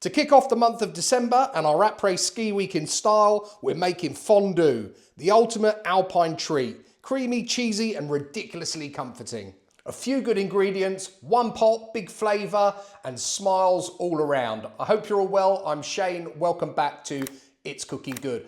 To kick off the month of December and our après-ski week in style, we're making fondue, the ultimate Alpine treat. Creamy, cheesy and ridiculously comforting. A few good ingredients, one pot, big flavour and smiles all around. I hope you're all well. I'm Shane. Welcome back to It's Cooking Good.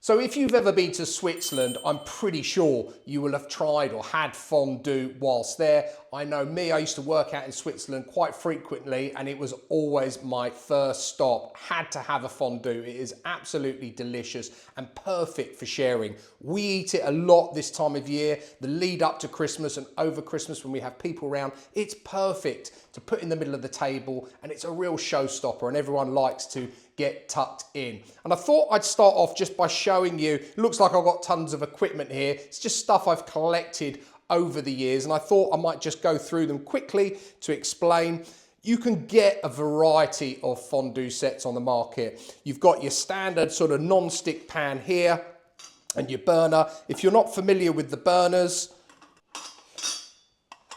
So if you've ever been to Switzerland, I'm pretty sure you will have tried or had fondue whilst there. I know me, I used to work out in Switzerland quite frequently and it was always my first stop. Had to have a fondue. It is absolutely delicious and perfect for sharing. We eat it a lot this time of year, the lead up to Christmas and over Christmas when we have people around. It's perfect to put in the middle of the table and it's a real showstopper and everyone likes to get tucked in. And I thought I'd start off just by showing you, it looks like I've got tons of equipment here. It's just stuff I've collected over the years and I thought I might just go through them quickly to explain. You can get a variety of fondue sets on the market. You've got your standard sort of non-stick pan here and your burner. If you're not familiar with the burners,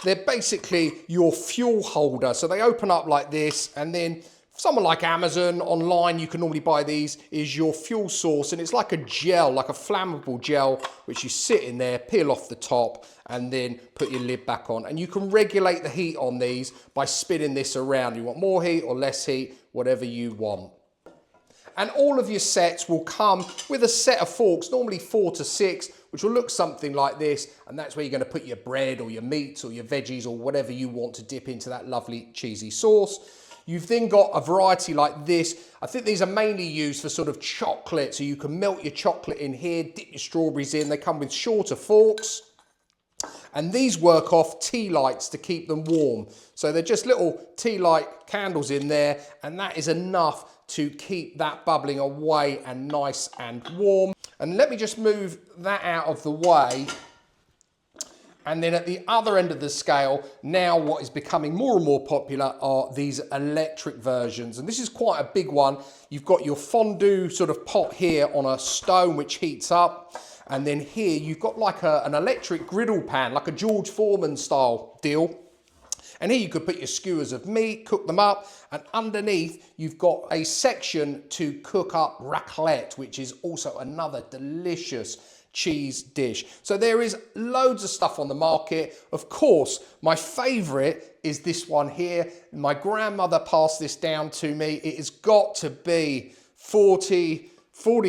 they're basically your fuel holder. So they open up like this and then someone like Amazon, online, you can normally buy these, is your fuel source. And it's like a gel, like a flammable gel, which you sit in there, peel off the top, and then put your lid back on. And you can regulate the heat on these by spinning this around. You want more heat or less heat, whatever you want. And all of your sets will come with a set of forks, normally 4 to 6, which will look something like this. And that's where you're going to put your bread or your meats or your veggies or whatever you want to dip into that lovely cheesy sauce. You've then got a variety like this. I think these are mainly used for sort of chocolate. So you can melt your chocolate in here, dip your strawberries in. They come with shorter forks. And these work off tea lights to keep them warm. So they're just little tea light candles in there. And that is enough to keep that bubbling away and nice and warm. And let me just move that out of the way. And then at the other end of the scale, now what is becoming more and more popular are these electric versions. And this is quite a big one. You've got your fondue sort of pot here on a stone which heats up. And then here you've got like an electric griddle pan, like a George Foreman style deal. And here you could put your skewers of meat, cook them up. And underneath you've got a section to cook up raclette, which is also another delicious cheese dish. So there is loads of stuff on the market. Of course, my favorite is this one here. My grandmother passed this down to me. It has got to be 40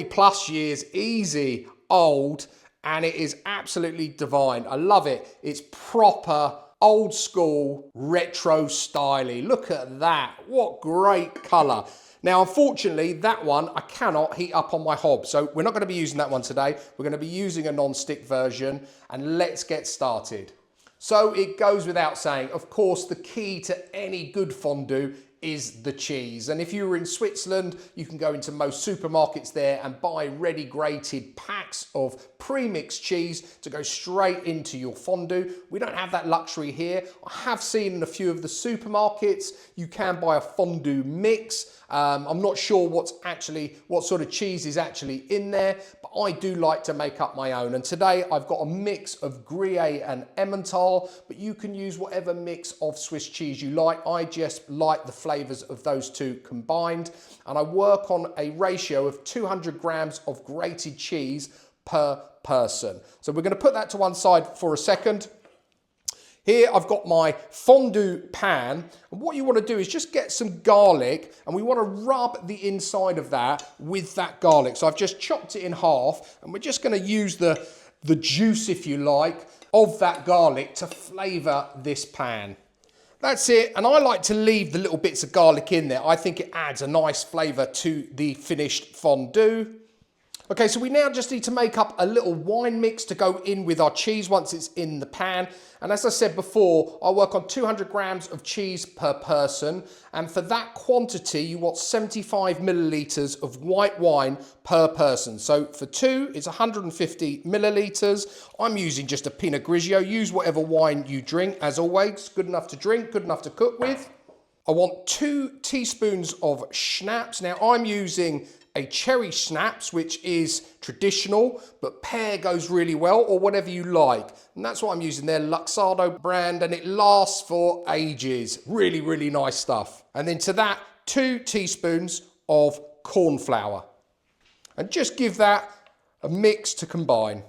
plus years easy old, and it is absolutely divine. I love it. It's proper old school retro styly. Look at that. What great color. Now, unfortunately, that one I cannot heat up on my hob. So we're not going to be using that one today. We're going to be using a non-stick version, and let's get started. So it goes without saying, of course, the key to any good fondue is the cheese. And if you were in Switzerland, you can go into most supermarkets there and buy ready grated packs of pre-mixed cheese to go straight into your fondue. We don't have that luxury here. I have seen in a few of the supermarkets, you can buy a fondue mix. I'm not sure what sort of cheese is actually in there, but I do like to make up my own. And today I've got a mix of Gruyere and Emmental, but you can use whatever mix of Swiss cheese you like. I just like the flavors of those two combined. And I work on a ratio of 200 grams of grated cheese per person. So we're going to put that to one side for a second. Here I've got my fondue pan, and what you want to do is just get some garlic, and we want to rub the inside of that with that garlic. So I've just chopped it in half, and we're just going to use the juice, if you like, of that garlic to flavour this pan. That's it, and I like to leave the little bits of garlic in there. I think it adds a nice flavour to the finished fondue. Okay, so we now just need to make up a little wine mix to go in with our cheese once it's in the pan. And as I said before, I work on 200 grams of cheese per person. And for that quantity, you want 75 millilitres of white wine per person. So for two, it's 150 millilitres. I'm using just a Pinot Grigio. Use whatever wine you drink, as always. Good enough to drink, good enough to cook with. I want 2 teaspoons of schnapps. Now I'm using a cherry schnapps, which is traditional, but pear goes really well, or whatever you like. And that's what I'm using there, Luxardo brand, and it lasts for ages. Really, really nice stuff. And then to that, 2 teaspoons of corn flour. And just give that a mix to combine.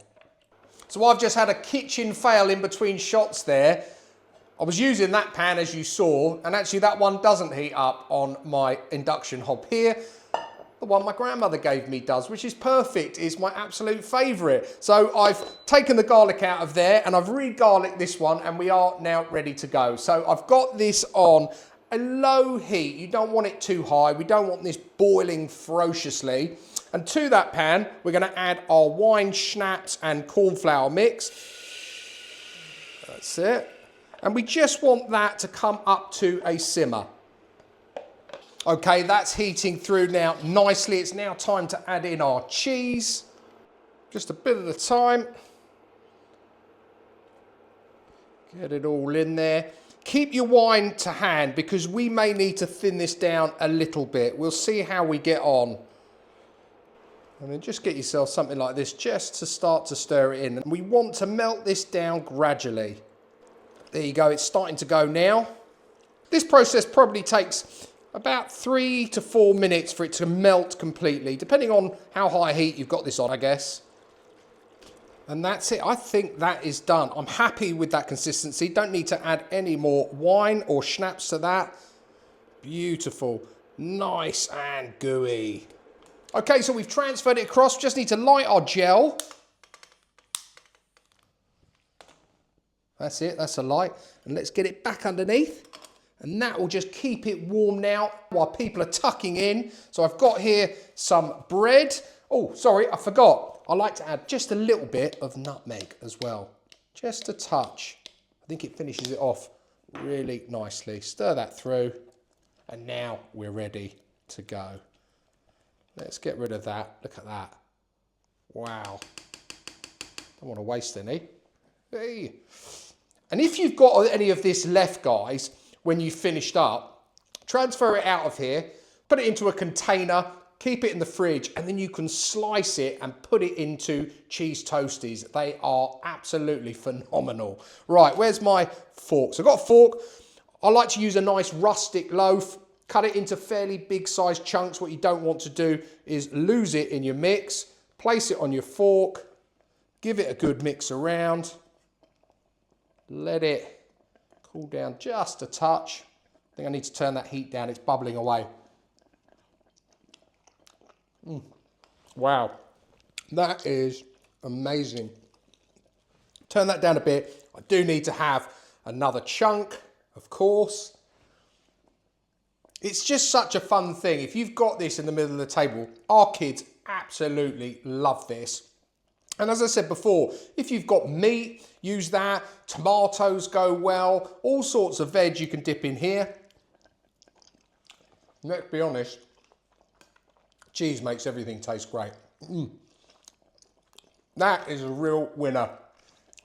So I've just had a kitchen fail in between shots there. I was using that pan as you saw, and actually that one doesn't heat up on my induction hob here. The one my grandmother gave me does, which is perfect. It's my absolute favourite. So I've taken the garlic out of there and I've re-garlicked this one, and we are now ready to go. So I've got this on a low heat. You don't want it too high. We don't want this boiling ferociously. And to that pan, we're going to add our wine, schnapps and corn flour mix. That's it. And we just want that to come up to a simmer. Okay, that's heating through now nicely. It's now time to add in our cheese. Just a bit at a time. Get it all in there. Keep your wine to hand because we may need to thin this down a little bit. We'll see how we get on. And then just get yourself something like this just to start to stir it in. And we want to melt this down gradually. There you go, it's starting to go now. This process probably takes about 3 to 4 minutes for it to melt completely, depending on how high heat you've got this on, I guess. And that's it. I think that is done. I'm happy with that consistency. Don't need to add any more wine or schnapps to that. Beautiful. Nice and gooey. Okay, so we've transferred it across. Just need to light our gel. That's it. That's a light. And let's get it back underneath. And that will just keep it warm now while people are tucking in. So I've got here some bread. Oh, sorry, I forgot. I like to add just a little bit of nutmeg as well. Just a touch. I think it finishes it off really nicely. Stir that through. And now we're ready to go. Let's get rid of that. Look at that. Wow. Don't want to waste any. Hey. And if you've got any of this left, guys, when you've finished up, transfer it out of here, put it into a container, keep it in the fridge, and then you can slice it and put it into cheese toasties. They are absolutely phenomenal. Right, where's my fork? So I've got a fork. I like to use a nice rustic loaf. Cut it into fairly big sized chunks. What you don't want to do is lose it in your mix. Place it on your fork. Give it a good mix around. Let it cool down just a touch. I think I need to turn that heat down. It's bubbling away. Wow. That is amazing. Turn that down a bit. I do need to have another chunk, of course. It's just such a fun thing. If you've got this in the middle of the table, our kids absolutely love this. And as I said before, if you've got meat, use that. Tomatoes go well. All sorts of veg you can dip in here. Let's be honest, cheese makes everything taste great. That is a real winner.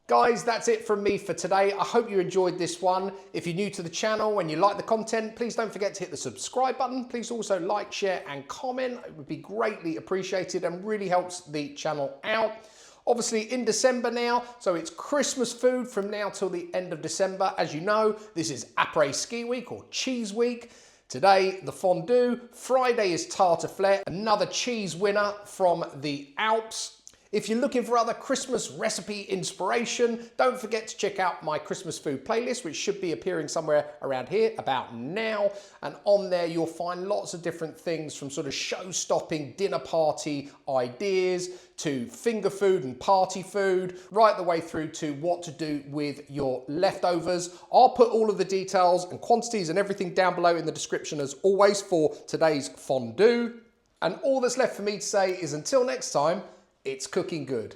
Guys, that's it from me for today. I hope you enjoyed this one. If you're new to the channel and you like the content, please don't forget to hit the subscribe button. Please also like, share and comment. It would be greatly appreciated and really helps the channel out. Obviously in December now, so it's Christmas food from now till the end of December. As you know, this is après-ski week or cheese week. Today, the fondue. Friday is tartiflette, another cheese winner from the Alps. If you're looking for other Christmas recipe inspiration, don't forget to check out my Christmas food playlist, which should be appearing somewhere around here about now. And on there, you'll find lots of different things from sort of show-stopping dinner party ideas to finger food and party food, right the way through to what to do with your leftovers. I'll put all of the details and quantities and everything down below in the description as always for today's fondue. And all that's left for me to say is until next time, it's cooking good.